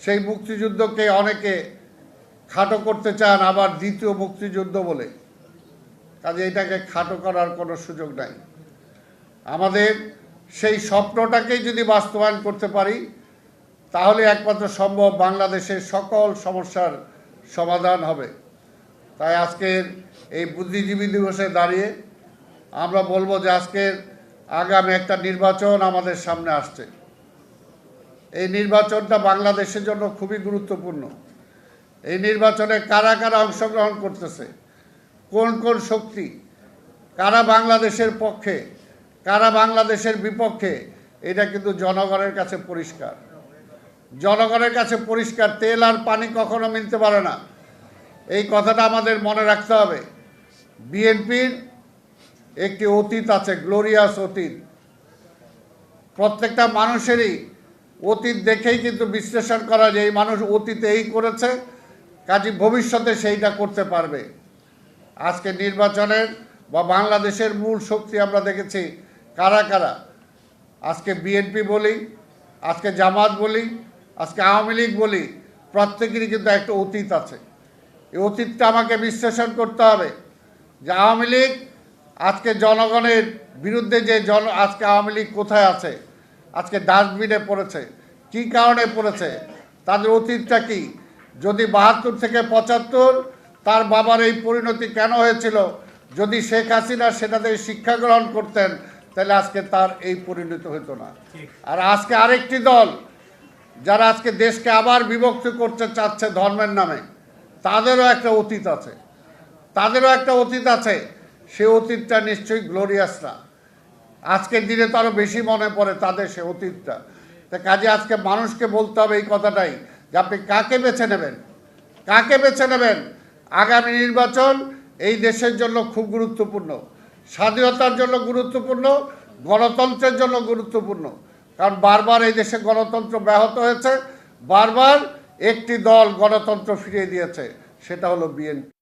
সেই মুক্তিযুদ্ধকে অনেকে খাটো করতে চান, আবার দ্বিতীয় মুক্তিযুদ্ধ বলে। কাজে এটাকে খাটো করার কোনো সুযোগ নাই। আমাদের সেই স্বপ্নটাকেই যদি বাস্তবায়ন করতে পারি, তাহলে একমাত্র সম্ভব বাংলাদেশের সকল সমস্যার সমাধান হবে। তাই আজকের এই বুদ্ধিজীবী দিবসে দাঁড়িয়ে আমরা বলবো যে আজকের আগামী একটা নির্বাচন আমাদের সামনে আসছে। এই নির্বাচনটা বাংলাদেশের জন্য খুবই গুরুত্বপূর্ণ। এই নির্বাচনে কারা কারা অংশগ্রহণ করতেছে, কোন কোন শক্তি, কারা বাংলাদেশের পক্ষে, কারা বাংলাদেশের বিপক্ষে, এটা কিন্তু জনগণের কাছে পরিষ্কার। জনগণের কাছে পরিষ্কার। তেল আর পানি কখনো মিলতে পারে না, এই কথাটা আমাদের মনে রাখতে হবে। বিএনপির একটি অতীত আছে, গ্লোরিয়াস অতীত। প্রত্যেকটা মানুষেরই অতীত দেখেই কিন্তু বিশ্লেষণ করা যায় এই মানুষ অতীতে এই করেছে, কাজে ভবিষ্যতে সেইটা করতে পারবে। আজকে নির্বাচনের বা বাংলাদেশের মূল শক্তি আমরা দেখেছি কারা কারা। আজকে বিএনপি বলি, আজকে জামাত বলি, আজকে আওয়ামী লীগ বলি, প্রত্যেকেরই কিন্তু একটা অতীত আছে। এই অতীতটা আমাকে বিশ্লেষণ করতে হবে যে আওয়ামী লীগ আজকে জনগণের বিরুদ্ধে যে আজকে আওয়ামী লীগ কোথায় আছে, আজকে ডাস্টবিনে পড়েছে, কি কারণে পড়েছে, তাদের অতীতটা কি। যদি ৭২ থেকে ৭৫ তার বাবার এই পরিণতি কেন হয়েছিল, যদি শেখ হাসিনা সেটাতে শিক্ষা গ্রহণ করতেন, তাহলে আজকে তার এই পরিণতি হতো না। আর আজকে আরেকটি দল যারা আজকে দেশকে আবার বিভক্ত করতে চাচ্ছে ধর্মের নামে, তাদেরও একটা অতীত আছে, তাদেরও একটা অতীত আছে। সে অতীতটা নিশ্চয়ই গ্লোরিয়াস না। আজকের দিনে তো আরও বেশি মনে পড়ে তাদের সে অতীতটা। তা কাজে আজকে মানুষকে বলতে হবে এই কথাটাই যে আপনি কাকে বেছে নেবেন, কাকে বেছে নেবেন। আগামী নির্বাচন এই দেশের জন্য খুব গুরুত্বপূর্ণ, স্বাধীনতার জন্য গুরুত্বপূর্ণ, গণতন্ত্রের জন্য গুরুত্বপূর্ণ। কারণ বারবার এই দেশে গণতন্ত্র ব্যাহত হয়েছে, বারবার একটি দল গণতন্ত্র ফিরিয়ে দিয়েছে, সেটা হলো বিএনপি।